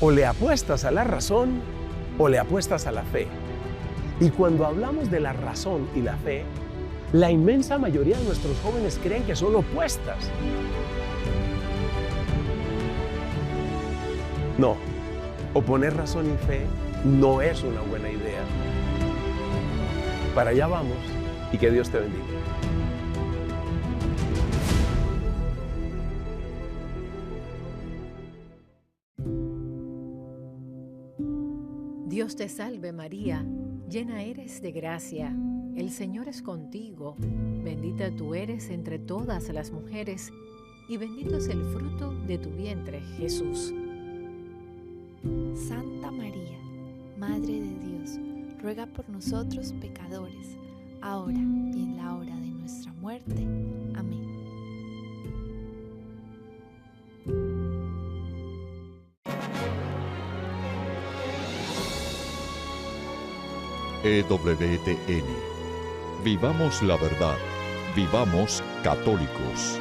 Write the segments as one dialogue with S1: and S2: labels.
S1: O le apuestas a la razón o le apuestas a la fe. Y cuando hablamos de la razón y la fe, la inmensa mayoría de nuestros jóvenes creen que son opuestas. No, oponer razón y fe no es una buena idea. Para allá vamos y que Dios te bendiga.
S2: Dios te salve María, llena eres de gracia, el Señor es contigo, bendita tú eres entre todas las mujeres, y bendito es el fruto de tu vientre, Jesús.
S3: Santa María, Madre de Dios, ruega por nosotros pecadores, ahora y en la hora de nuestra muerte. Amén.
S4: EWTN. Vivamos la verdad. Vivamos católicos.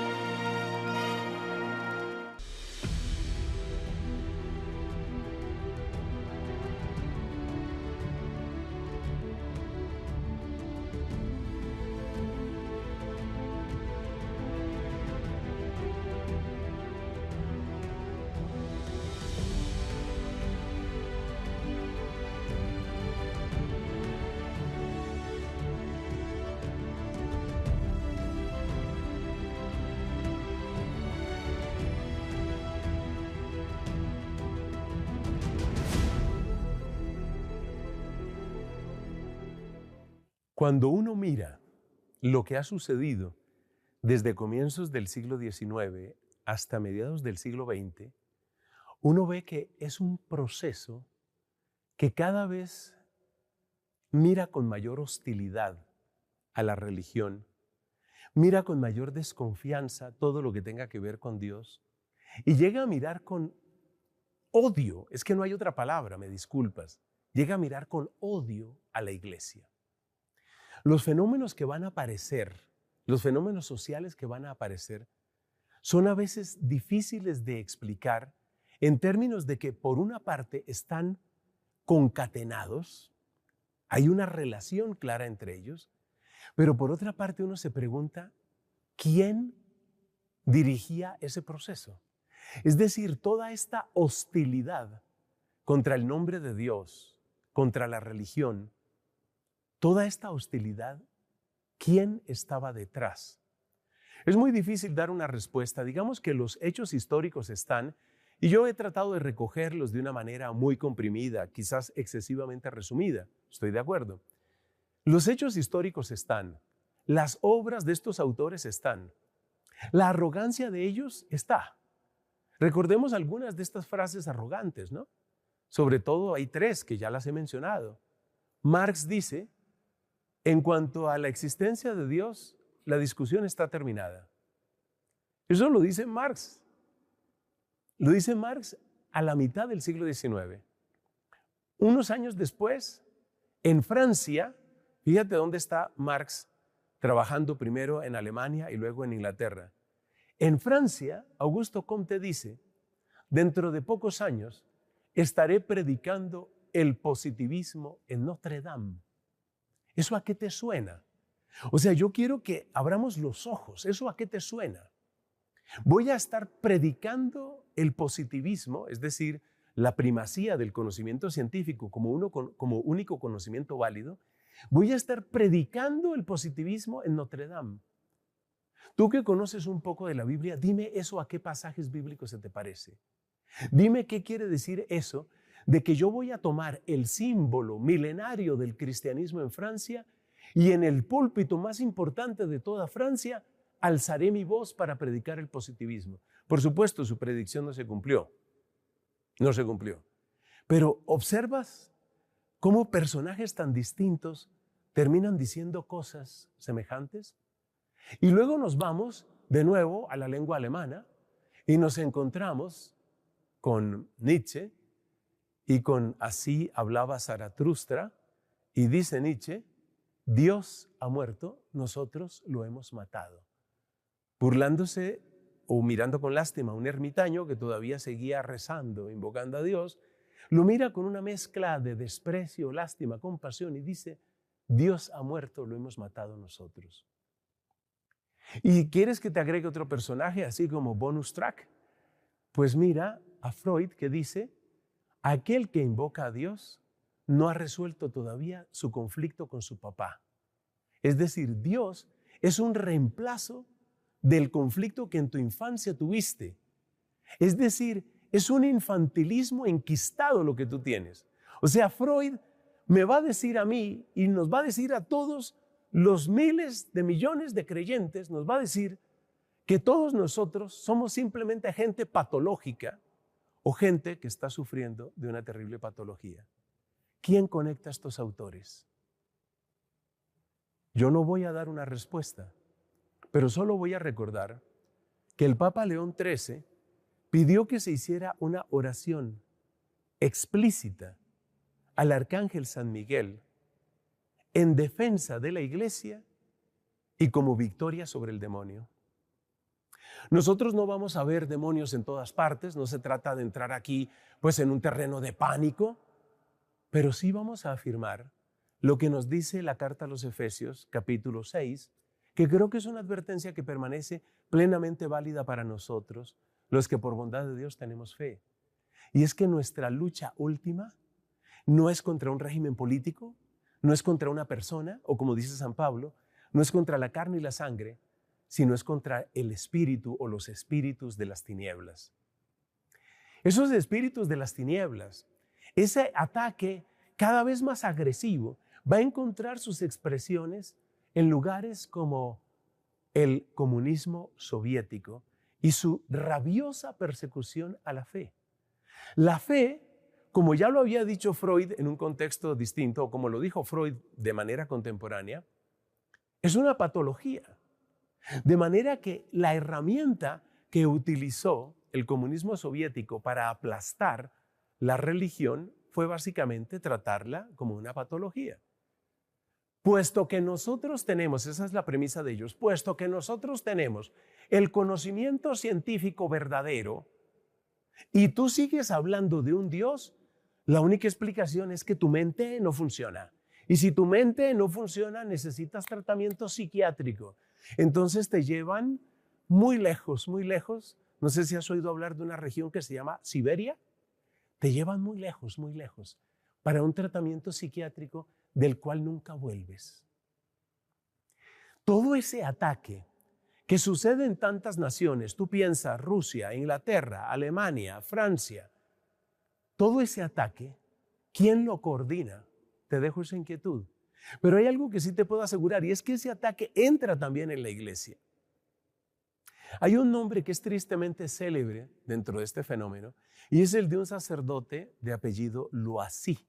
S1: Cuando uno mira lo que ha sucedido desde comienzos del siglo XIX hasta mediados del siglo XX, uno ve que es un proceso que cada vez mira con mayor hostilidad a la religión, mira con mayor desconfianza todo lo que tenga que ver con Dios y llega a mirar con odio, es que no hay otra palabra, me disculpas, llega a mirar con odio a la iglesia. Los fenómenos que van a aparecer, los fenómenos sociales que van a aparecer, son a veces difíciles de explicar en términos de que por una parte están concatenados, hay una relación clara entre ellos, pero por otra parte uno se pregunta, ¿quién dirigía ese proceso? Es decir, toda esta hostilidad contra el nombre de Dios, contra la religión, toda esta hostilidad, ¿quién estaba detrás? Es muy difícil dar una respuesta. Digamos que los hechos históricos están, y yo he tratado de recogerlos de una manera muy comprimida, quizás excesivamente resumida. Estoy de acuerdo. Los hechos históricos están, las obras de estos autores están, la arrogancia de ellos está. Recordemos algunas de estas frases arrogantes, ¿no? Sobre todo hay tres que ya las he mencionado. Marx dice, en cuanto a la existencia de Dios, la discusión está terminada. Eso lo dice Marx. Lo dice Marx a la mitad del siglo XIX. Unos años después, en Francia, fíjate dónde está Marx trabajando primero en Alemania y luego en Inglaterra. En Francia, Augusto Comte dice, dentro de pocos años estaré predicando el positivismo en Notre Dame. ¿Eso a qué te suena? O sea, yo quiero que abramos los ojos. ¿Eso a qué te suena? Voy a estar predicando el positivismo, es decir, la primacía del conocimiento científico como único conocimiento válido. Voy a estar predicando el positivismo en Notre Dame. Tú que conoces un poco de la Biblia, dime eso a qué pasajes bíblicos se te parece. Dime qué quiere decir eso de que yo voy a tomar el símbolo milenario del cristianismo en Francia y en el púlpito más importante de toda Francia alzaré mi voz para predicar el positivismo. Por supuesto, su predicción no se cumplió. No se cumplió. Pero ¿observas cómo personajes tan distintos terminan diciendo cosas semejantes? Y luego nos vamos de nuevo a la lengua alemana y nos encontramos con Nietzsche y con Así hablaba Zaratustra, y dice Nietzsche, Dios ha muerto, nosotros lo hemos matado. Burlándose o mirando con lástima a un ermitaño que todavía seguía rezando, invocando a Dios, lo mira con una mezcla de desprecio, lástima, compasión y dice, Dios ha muerto, lo hemos matado nosotros. ¿Y quieres que te agregue otro personaje así como bonus track? Pues mira a Freud que dice, aquel que invoca a Dios no ha resuelto todavía su conflicto con su papá. Es decir, Dios es un reemplazo del conflicto que en tu infancia tuviste. Es decir, es un infantilismo enquistado lo que tú tienes. O sea, Freud me va a decir a mí y nos va a decir a todos los miles de millones de creyentes, nos va a decir que todos nosotros somos simplemente gente patológica o gente que está sufriendo de una terrible patología. ¿Quién conecta a estos autores? Yo no voy a dar una respuesta, pero solo voy a recordar que el Papa León XIII pidió que se hiciera una oración explícita al Arcángel San Miguel en defensa de la Iglesia y como victoria sobre el demonio. Nosotros no vamos a ver demonios en todas partes, no se trata de entrar aquí pues en un terreno de pánico, pero sí vamos a afirmar lo que nos dice la carta a los Efesios, capítulo 6, que creo que es una advertencia que permanece plenamente válida para nosotros, los que por bondad de Dios tenemos fe. Y es que nuestra lucha última no es contra un régimen político, no es contra una persona, o como dice San Pablo, no es contra la carne y la sangre, sino es contra el espíritu o los espíritus de las tinieblas. Esos espíritus de las tinieblas, ese ataque cada vez más agresivo, va a encontrar sus expresiones en lugares como el comunismo soviético y su rabiosa persecución a la fe. La fe, como ya lo había dicho Freud en un contexto distinto, o como lo dijo Freud de manera contemporánea, es una patología. De manera que la herramienta que utilizó el comunismo soviético para aplastar la religión fue básicamente tratarla como una patología. Puesto que nosotros tenemos, esa es la premisa de ellos, puesto que nosotros tenemos el conocimiento científico verdadero y tú sigues hablando de un Dios, la única explicación es que tu mente no funciona. Y si tu mente no funciona, necesitas tratamiento psiquiátrico. Entonces te llevan muy lejos, muy lejos. No sé si has oído hablar de una región que se llama Siberia. Te llevan muy lejos para un tratamiento psiquiátrico del cual nunca vuelves. Todo ese ataque que sucede en tantas naciones, tú piensas Rusia, Inglaterra, Alemania, Francia, todo ese ataque, ¿quién lo coordina? Te dejo esa inquietud. Pero hay algo que sí te puedo asegurar y es que ese ataque entra también en la iglesia. Hay un nombre que es tristemente célebre dentro de este fenómeno y es el de un sacerdote de apellido Loisy.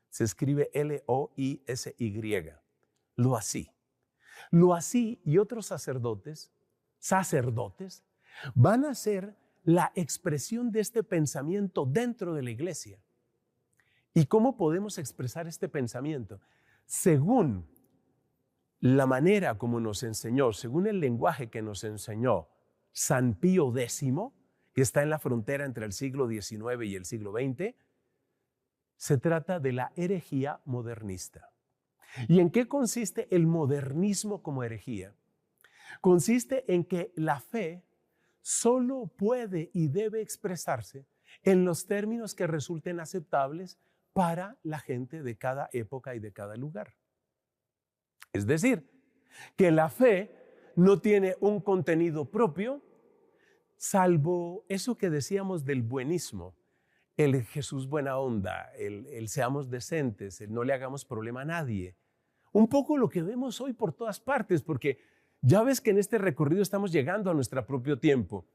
S1: Se escribe L-O-I-S-Y. Loisy. Loisy y otros sacerdotes van a ser la expresión de este pensamiento dentro de la iglesia. ¿Y cómo podemos expresar este pensamiento? Según la manera como nos enseñó, según el lenguaje que nos enseñó San Pío X, que está en la frontera entre el siglo XIX y el siglo XX, se trata de la herejía modernista. ¿Y en qué consiste el modernismo como herejía? Consiste en que la fe solo puede y debe expresarse en los términos que resulten aceptables para la gente de cada época y de cada lugar. Es decir, que la fe no tiene un contenido propio, salvo eso que decíamos del buenismo, el Jesús buena onda, el seamos decentes, el no le hagamos problema a nadie. Un poco lo que vemos hoy por todas partes, porque ya ves que en este recorrido estamos llegando a nuestro propio tiempo.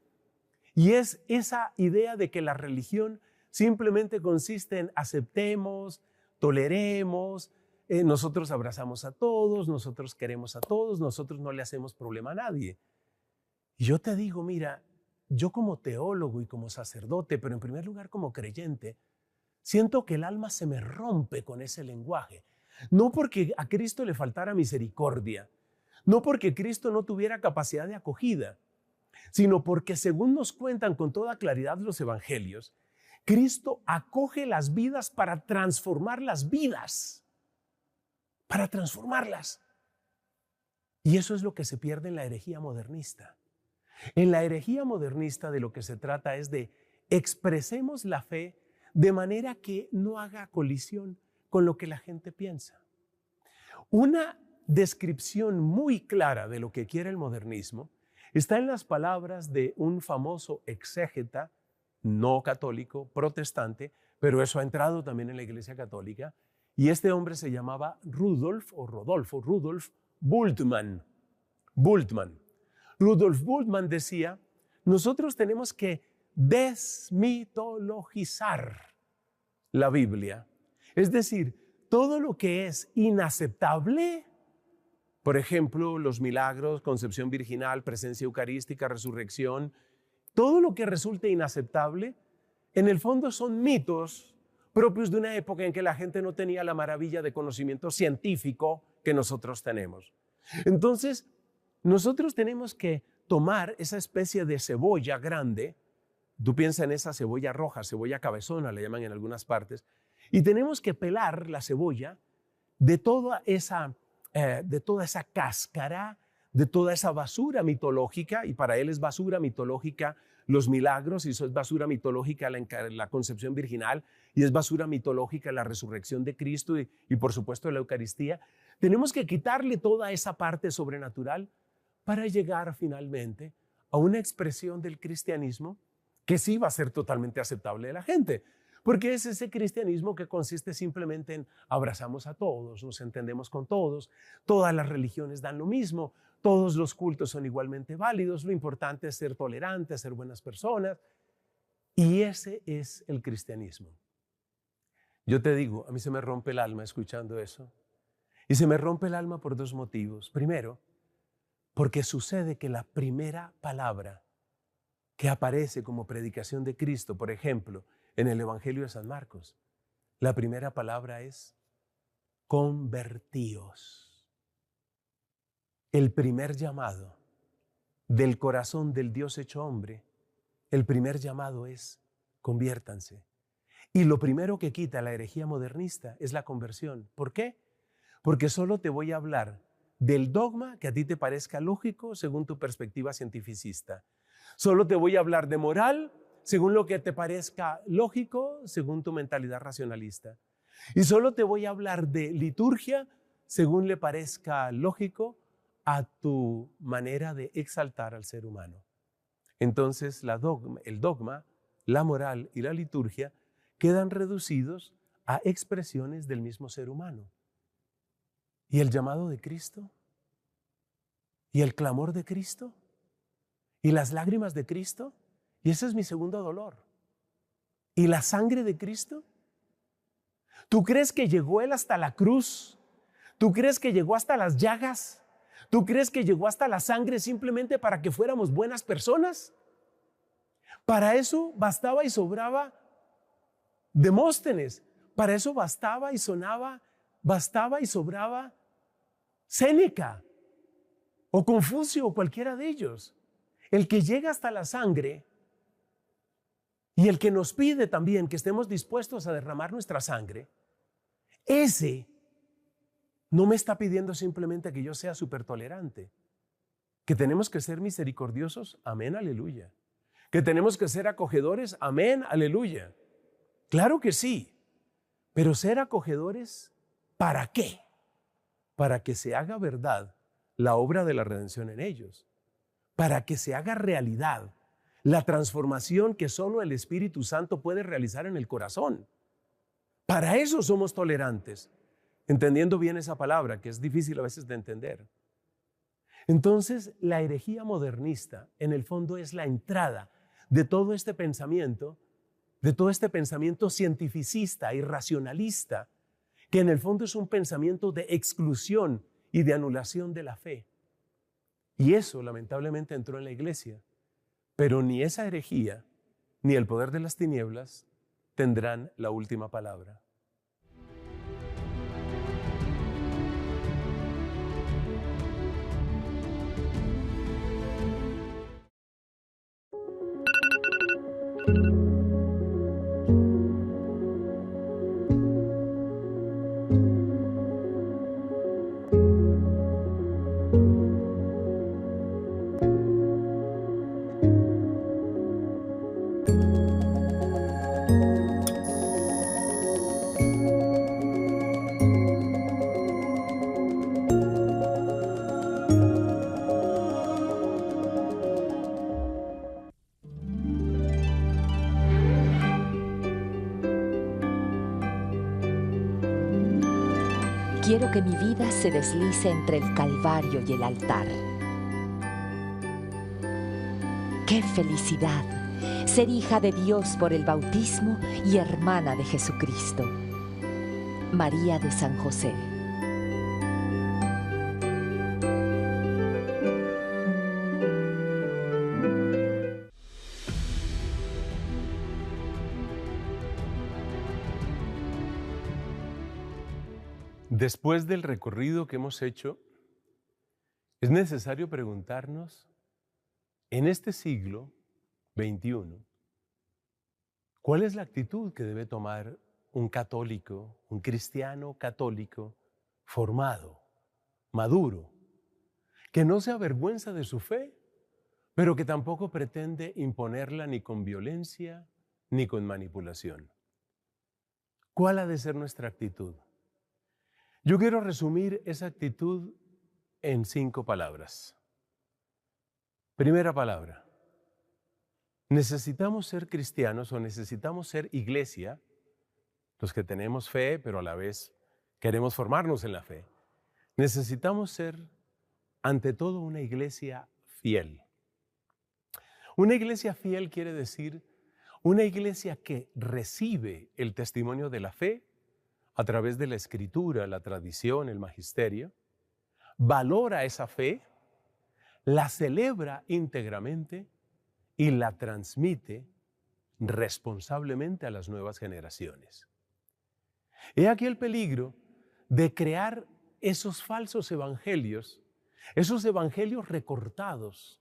S1: Y es esa idea de que la religión simplemente consiste en aceptemos, toleremos, nosotros abrazamos a todos, nosotros queremos a todos, nosotros no le hacemos problema a nadie. Y yo te digo, mira, yo como teólogo y como sacerdote, pero en primer lugar como creyente, siento que el alma se me rompe con ese lenguaje. No porque a Cristo le faltara misericordia, no porque Cristo no tuviera capacidad de acogida, sino porque, según nos cuentan con toda claridad los evangelios, Cristo acoge las vidas para transformar las vidas, para transformarlas. Y eso es lo que se pierde en la herejía modernista. En la herejía modernista de lo que se trata es de expresemos la fe de manera que no haga colisión con lo que la gente piensa. Una descripción muy clara de lo que quiere el modernismo está en las palabras de un famoso exégeta no católico, protestante, pero eso ha entrado también en la Iglesia Católica, y este hombre se llamaba Rudolf Bultmann. Rudolf Bultmann decía, nosotros tenemos que desmitologizar la Biblia. Es decir, todo lo que es inaceptable, por ejemplo, los milagros, concepción virginal, presencia eucarística, resurrección, todo lo que resulte inaceptable, en el fondo son mitos propios de una época en que la gente no tenía la maravilla de conocimiento científico que nosotros tenemos. Entonces, nosotros tenemos que tomar esa especie de cebolla grande, tú piensas en esa cebolla roja, cebolla cabezona, le llaman en algunas partes, y tenemos que pelar la cebolla de toda esa cáscara, de toda esa basura mitológica, y para él es basura mitológica los milagros, y eso es basura mitológica la concepción virginal, y es basura mitológica la resurrección de Cristo y por supuesto la Eucaristía. Tenemos que quitarle toda esa parte sobrenatural para llegar finalmente a una expresión del cristianismo que sí va a ser totalmente aceptable de la gente. Porque es ese cristianismo que consiste simplemente en abrazamos a todos, nos entendemos con todos, todas las religiones dan lo mismo, todos los cultos son igualmente válidos, lo importante es ser tolerantes, ser buenas personas. Y ese es el cristianismo. Yo te digo, a mí se me rompe el alma escuchando eso. Y se me rompe el alma por dos motivos. Primero, porque sucede que la primera palabra que aparece como predicación de Cristo, por ejemplo, en el Evangelio de San Marcos, la primera palabra es convertíos. El primer llamado del corazón del Dios hecho hombre, el primer llamado es conviértanse. Y lo primero que quita la herejía modernista es la conversión. ¿Por qué? Porque solo te voy a hablar del dogma que a ti te parezca lógico según tu perspectiva cientificista. Solo te voy a hablar de moral según lo que te parezca lógico según tu mentalidad racionalista. Y solo te voy a hablar de liturgia según le parezca lógico a tu manera de exaltar al ser humano. Entonces el dogma, la moral y la liturgia quedan reducidos a expresiones del mismo ser humano. ¿Y el llamado de Cristo? ¿Y el clamor de Cristo? ¿Y las lágrimas de Cristo? Y ese es mi segundo dolor. ¿Y la sangre de Cristo? ¿Tú crees que llegó Él hasta la cruz? ¿Tú crees que llegó hasta las llagas? ¿Tú crees que llegó hasta la sangre simplemente para que fuéramos buenas personas? Para eso bastaba y sobraba Demóstenes. Para eso bastaba y sobraba Séneca o Confucio o cualquiera de ellos. El que llega hasta la sangre y el que nos pide también que estemos dispuestos a derramar nuestra sangre, ese no me está pidiendo simplemente que yo sea súper tolerante, que tenemos que ser misericordiosos, amén, aleluya, que tenemos que ser acogedores, amén, aleluya. Claro que sí, pero ser acogedores, ¿para qué? Para que se haga verdad la obra de la redención en ellos, para que se haga realidad la transformación que solo el Espíritu Santo puede realizar en el corazón. Para eso somos tolerantes, entendiendo bien esa palabra, que es difícil a veces de entender. Entonces, la herejía modernista, en el fondo, es la entrada de todo este pensamiento cientificista y racionalista, que en el fondo es un pensamiento de exclusión y de anulación de la fe. Y eso, lamentablemente, entró en la iglesia. Pero ni esa herejía, ni el poder de las tinieblas tendrán la última palabra.
S5: Quiero que mi vida se deslice entre el Calvario y el altar. ¡Qué felicidad! Ser hija de Dios por el bautismo y hermana de Jesucristo. María de San José.
S1: Después del recorrido que hemos hecho, es necesario preguntarnos, en este siglo XXI, ¿cuál es la actitud que debe tomar un católico, un cristiano católico formado, maduro, que no se avergüenza de su fe, pero que tampoco pretende imponerla ni con violencia ni con manipulación? ¿Cuál ha de ser nuestra actitud? Yo quiero resumir esa actitud en 5 palabras. Primera palabra: necesitamos ser cristianos o necesitamos ser iglesia, los que tenemos fe, pero a la vez queremos formarnos en la fe. Necesitamos ser, ante todo, una iglesia fiel. Una iglesia fiel quiere decir una iglesia que recibe el testimonio de la fe a través de la escritura, la tradición, el magisterio, valora esa fe, la celebra íntegramente y la transmite responsablemente a las nuevas generaciones. He aquí el peligro de crear esos falsos evangelios, esos evangelios recortados,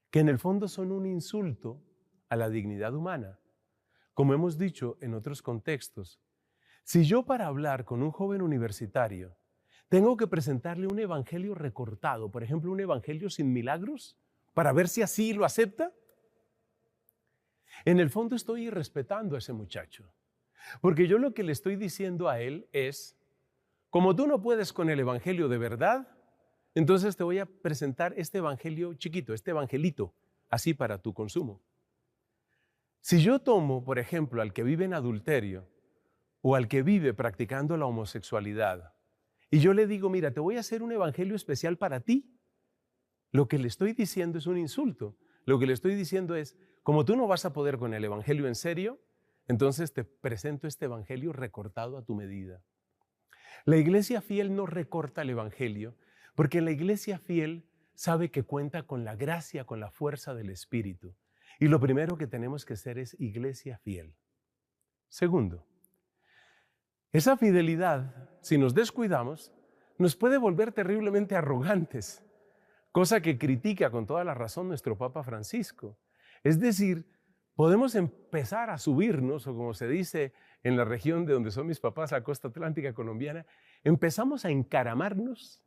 S1: que en el fondo son un insulto a la dignidad humana. Como hemos dicho en otros contextos, si yo para hablar con un joven universitario tengo que presentarle un evangelio recortado, por ejemplo, un evangelio sin milagros, para ver si así lo acepta, en el fondo estoy irrespetando a ese muchacho. Porque yo lo que le estoy diciendo a él es, como tú no puedes con el evangelio de verdad, entonces te voy a presentar este evangelio chiquito, este evangelito, así para tu consumo. Si yo tomo, por ejemplo, al que vive en adulterio o al que vive practicando la homosexualidad, y yo le digo, mira, te voy a hacer un evangelio especial para ti, lo que le estoy diciendo es un insulto. Lo que le estoy diciendo es, como tú no vas a poder con el evangelio en serio, entonces te presento este evangelio recortado a tu medida. La iglesia fiel no recorta el evangelio, porque la iglesia fiel sabe que cuenta con la gracia, con la fuerza del Espíritu. Y lo primero que tenemos que ser es iglesia fiel. Segundo, esa fidelidad, si nos descuidamos, nos puede volver terriblemente arrogantes, cosa que critica con toda la razón nuestro Papa Francisco. Es decir, podemos empezar a subirnos, o como se dice en la región de donde son mis papás, la costa atlántica colombiana, empezamos a encaramarnos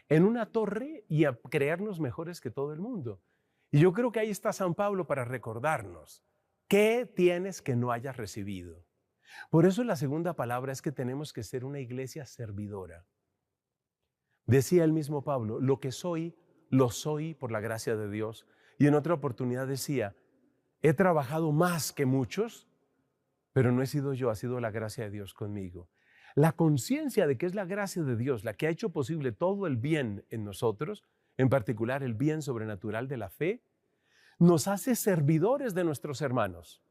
S1: en una torre y a creernos mejores que todo el mundo. Y yo creo que ahí está San Pablo para recordarnos, ¿qué tienes que no hayas recibido? Por eso la segunda palabra es que tenemos que ser una iglesia servidora. Decía el mismo Pablo, lo que soy, lo soy por la gracia de Dios. Y en otra oportunidad decía, he trabajado más que muchos, pero no he sido yo, ha sido la gracia de Dios conmigo. La conciencia de que es la gracia de Dios la que ha hecho posible todo el bien en nosotros, en particular el bien sobrenatural de la fe, nos hace servidores de nuestros hermanos.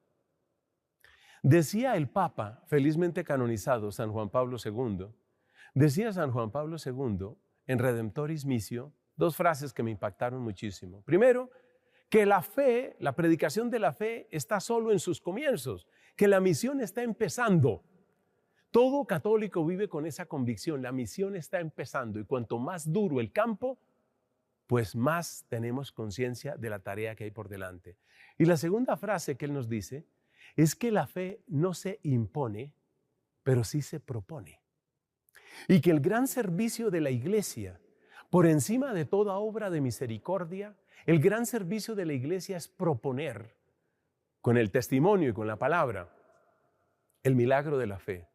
S1: Decía el Papa, felizmente canonizado, San Juan Pablo II, decía San Juan Pablo II en Redemptoris Missio, 2 frases que me impactaron muchísimo. Primero, que la fe, la predicación de la fe está solo en sus comienzos, que la misión está empezando. Todo católico vive con esa convicción, la misión está empezando y cuanto más duro el campo, pues más tenemos conciencia de la tarea que hay por delante. Y la segunda frase que él nos dice es que la fe no se impone, pero sí se propone. Y que el gran servicio de la iglesia, por encima de toda obra de misericordia, el gran servicio de la iglesia es proponer, con el testimonio y con la palabra, el milagro de la fe.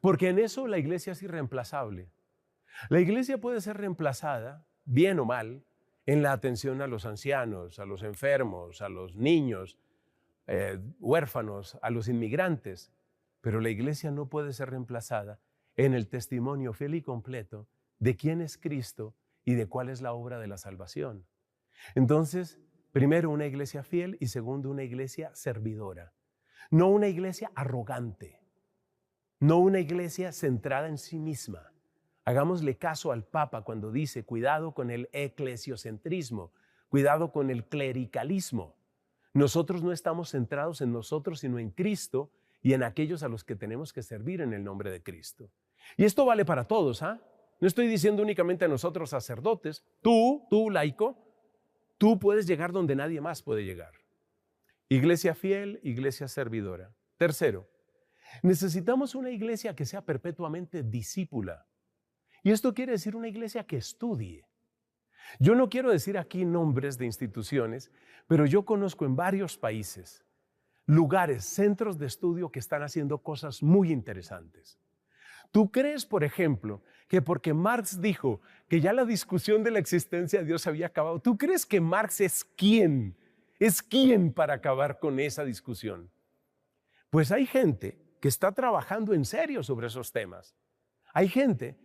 S1: Porque en eso la iglesia es irreemplazable. La iglesia puede ser reemplazada, bien o mal, en la atención a los ancianos, a los enfermos, a los niños, huérfanos, a los inmigrantes. Pero la iglesia no puede ser reemplazada en el testimonio fiel y completo de quién es Cristo y de cuál es la obra de la salvación. Entonces, primero, una iglesia fiel y segundo, una iglesia servidora. No una iglesia arrogante, no una iglesia centrada en sí misma. Hagámosle caso al Papa cuando dice, cuidado con el eclesiocentrismo, cuidado con el clericalismo. Nosotros no estamos centrados en nosotros, sino en Cristo y en aquellos a los que tenemos que servir en el nombre de Cristo. Y esto vale para todos, ¿ah? No estoy diciendo únicamente a nosotros sacerdotes. Tú laico, tú puedes llegar donde nadie más puede llegar. Iglesia fiel, iglesia servidora. Tercero, necesitamos una iglesia que sea perpetuamente discípula. Y esto quiere decir una iglesia que estudie. Yo no quiero decir aquí nombres de instituciones, pero yo conozco en varios países lugares, centros de estudio que están haciendo cosas muy interesantes. ¿Tú crees, por ejemplo, que porque Marx dijo que ya la discusión de la existencia de Dios había acabado, tú crees que Marx es quién? ¿Es quién para acabar con esa discusión? Pues hay gente que está trabajando en serio sobre esos temas. Hay gente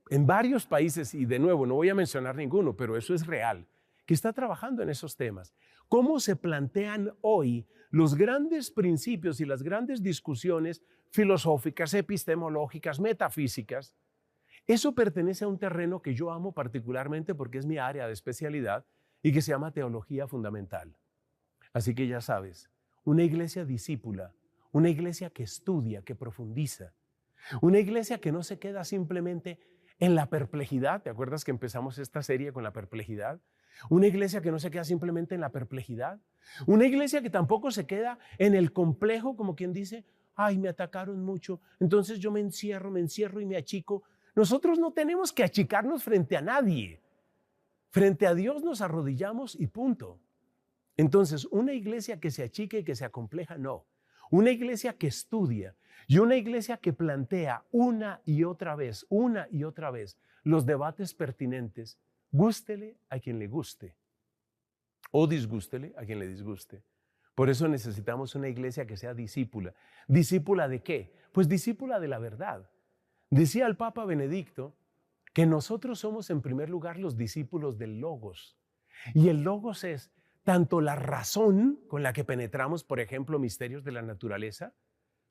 S1: en varios países, y de nuevo no voy a mencionar ninguno, pero eso es real, que está trabajando en esos temas. ¿Cómo se plantean hoy los grandes principios y las grandes discusiones filosóficas, epistemológicas, metafísicas? Eso pertenece a un terreno que yo amo particularmente porque es mi área de especialidad y que se llama teología fundamental. Así que ya sabes, una iglesia discípula, una iglesia que estudia, que profundiza, una iglesia que no se queda simplemente en la perplejidad. ¿Te acuerdas que empezamos esta serie con la perplejidad? Una iglesia que no se queda simplemente en la perplejidad. Una iglesia que tampoco se queda en el complejo, como quien dice, ay, me atacaron mucho, entonces yo me encierro y me achico. Nosotros no tenemos que achicarnos frente a nadie. Frente a Dios nos arrodillamos y punto. Entonces, una iglesia que se achique y que se acompleja, no. Una iglesia que estudia y una iglesia que plantea una y otra vez los debates pertinentes, gústele a quien le guste o disgústele a quien le disguste. Por eso necesitamos una iglesia que sea discípula. ¿Discípula de qué? Pues discípula de la verdad. Decía el Papa Benedicto que nosotros somos en primer lugar los discípulos del Logos. Y el Logos es tanto la razón con la que penetramos, por ejemplo, misterios de la naturaleza,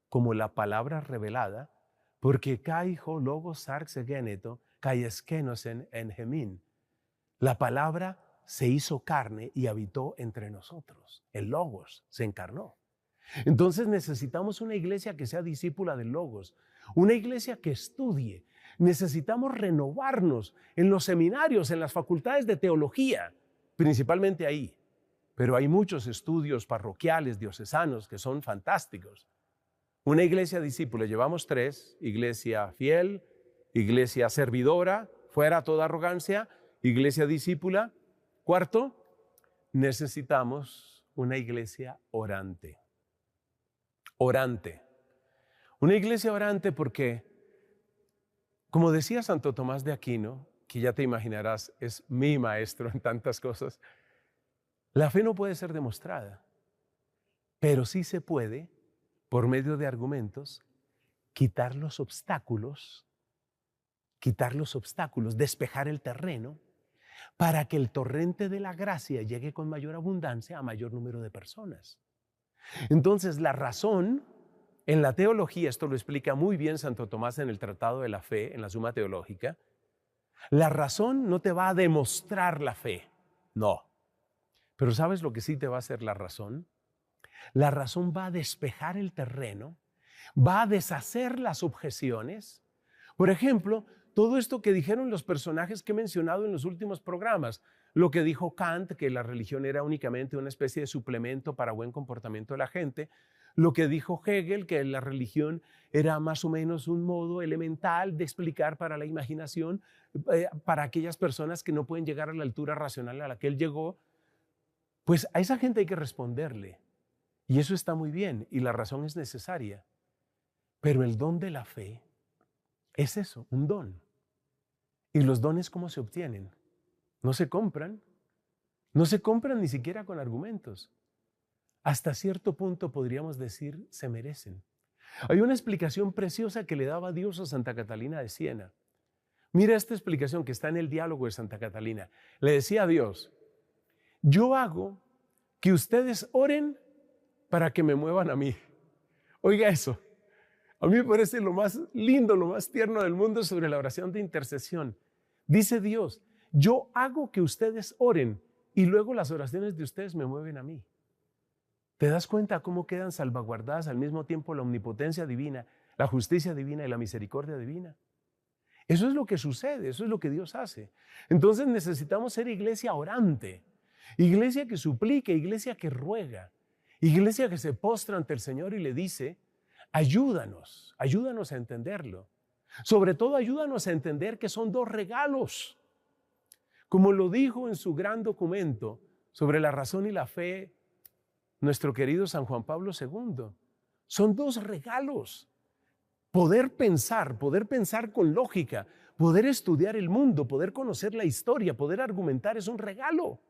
S1: como la palabra revelada, porque kai ho logos sarx egeneto, kai eskenosen en gemin. La palabra se hizo carne y habitó entre nosotros. El Logos se encarnó. Entonces necesitamos una iglesia que sea discípula del Logos, una iglesia que estudie. Necesitamos renovarnos en los seminarios, en las facultades de teología, principalmente ahí. Pero hay muchos estudios parroquiales, diocesanos, que son fantásticos. Una iglesia discípula, llevamos 3, iglesia fiel, iglesia servidora, fuera toda arrogancia, iglesia discípula. 4, necesitamos una iglesia orante. Orante. Una iglesia orante porque, como decía Santo Tomás de Aquino, que ya te imaginarás, es mi maestro en tantas cosas, la fe no puede ser demostrada, pero sí se puede, por medio de argumentos, quitar los obstáculos, despejar el terreno, para que el torrente de la gracia llegue con mayor abundancia a mayor número de personas. Entonces, la razón en la teología, esto lo explica muy bien Santo Tomás en el Tratado de la Fe, en la Suma Teológica, la razón no te va a demostrar la fe, no. Pero ¿sabes lo que sí te va a hacer la razón? La razón va a despejar el terreno, va a deshacer las objeciones. Por ejemplo, todo esto que dijeron los personajes que he mencionado en los últimos programas, lo que dijo Kant, que la religión era únicamente una especie de suplemento para buen comportamiento de la gente, lo que dijo Hegel, que la religión era más o menos un modo elemental de explicar para la imaginación, para aquellas personas que no pueden llegar a la altura racional a la que él llegó. Pues a esa gente hay que responderle, y eso está muy bien, y la razón es necesaria. Pero el don de la fe es eso, un don. ¿Y los dones cómo se obtienen? No se compran ni siquiera con argumentos. Hasta cierto punto podríamos decir se merecen. Hay una explicación preciosa que le daba Dios a Santa Catalina de Siena. Mira esta explicación que está en el diálogo de Santa Catalina. Le decía a Dios, yo hago que ustedes oren para que me muevan a mí. Oiga eso. A mí me parece lo más lindo, lo más tierno del mundo sobre la oración de intercesión. Dice Dios, yo hago que ustedes oren y luego las oraciones de ustedes me mueven a mí. ¿Te das cuenta cómo quedan salvaguardadas al mismo tiempo la omnipotencia divina, la justicia divina y la misericordia divina? Eso es lo que sucede, eso es lo que Dios hace. Entonces necesitamos ser iglesia orante, iglesia que suplique, iglesia que ruega, iglesia que se postra ante el Señor y le dice, ayúdanos a entenderlo. Sobre todo ayúdanos a entender que son dos regalos. Como lo dijo en su gran documento sobre la razón y la fe, nuestro querido San Juan Pablo II, son dos regalos. Poder pensar con lógica, poder estudiar el mundo, poder conocer la historia, poder argumentar es un regalo.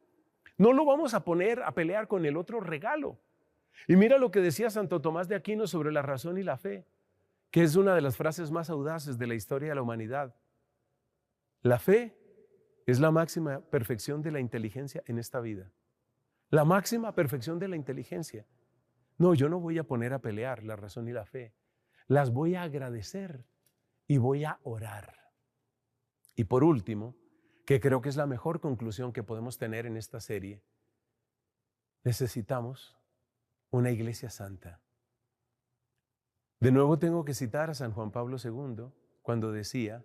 S1: No lo vamos a poner a pelear con el otro regalo. Y mira lo que decía Santo Tomás de Aquino sobre la razón y la fe, que es una de las frases más audaces de la historia de la humanidad. La fe es la máxima perfección de la inteligencia en esta vida. La máxima perfección de la inteligencia. No, yo no voy a poner a pelear la razón y la fe. Las voy a agradecer y voy a orar. Y por último, que creo que es la mejor conclusión que podemos tener en esta serie, necesitamos una iglesia santa. De nuevo tengo que citar a San Juan Pablo II cuando decía,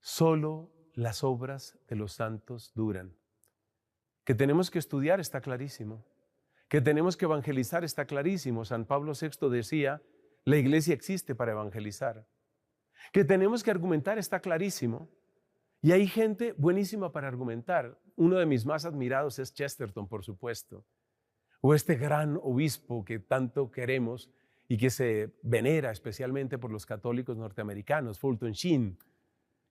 S1: solo las obras de los santos duran. Que tenemos que estudiar está clarísimo. Que tenemos que evangelizar está clarísimo. San Pablo VI decía, la iglesia existe para evangelizar. Que tenemos que argumentar está clarísimo. Y hay gente buenísima para argumentar. Uno de mis más admirados es Chesterton, por supuesto. O este gran obispo que tanto queremos y que se venera especialmente por los católicos norteamericanos, Fulton Sheen.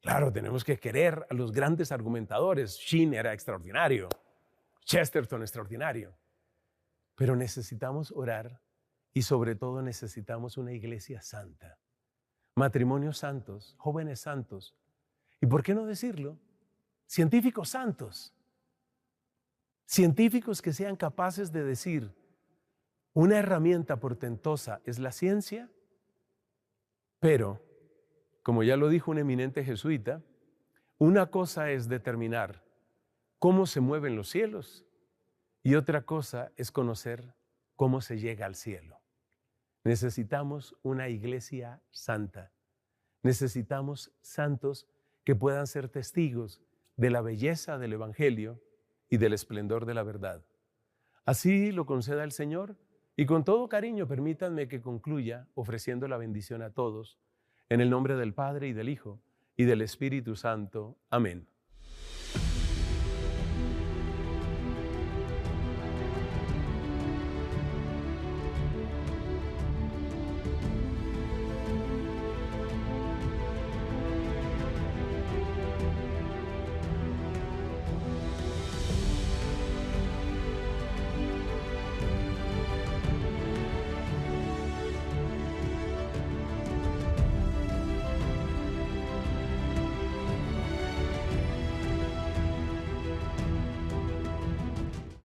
S1: Claro, tenemos que querer a los grandes argumentadores. Sheen era extraordinario, Chesterton extraordinario. Pero necesitamos orar y sobre todo necesitamos una iglesia santa. Matrimonios santos, jóvenes santos. ¿Y por qué no decirlo? Científicos santos. Científicos que sean capaces de decir, una herramienta portentosa es la ciencia, pero, como ya lo dijo un eminente jesuita, una cosa es determinar cómo se mueven los cielos y otra cosa es conocer cómo se llega al cielo. Necesitamos una iglesia santa. Necesitamos santos que puedan ser testigos de la belleza del Evangelio y del esplendor de la verdad. Así lo conceda el Señor y con todo cariño permítanme que concluya ofreciendo la bendición a todos en el nombre del Padre y del Hijo y del Espíritu Santo. Amén.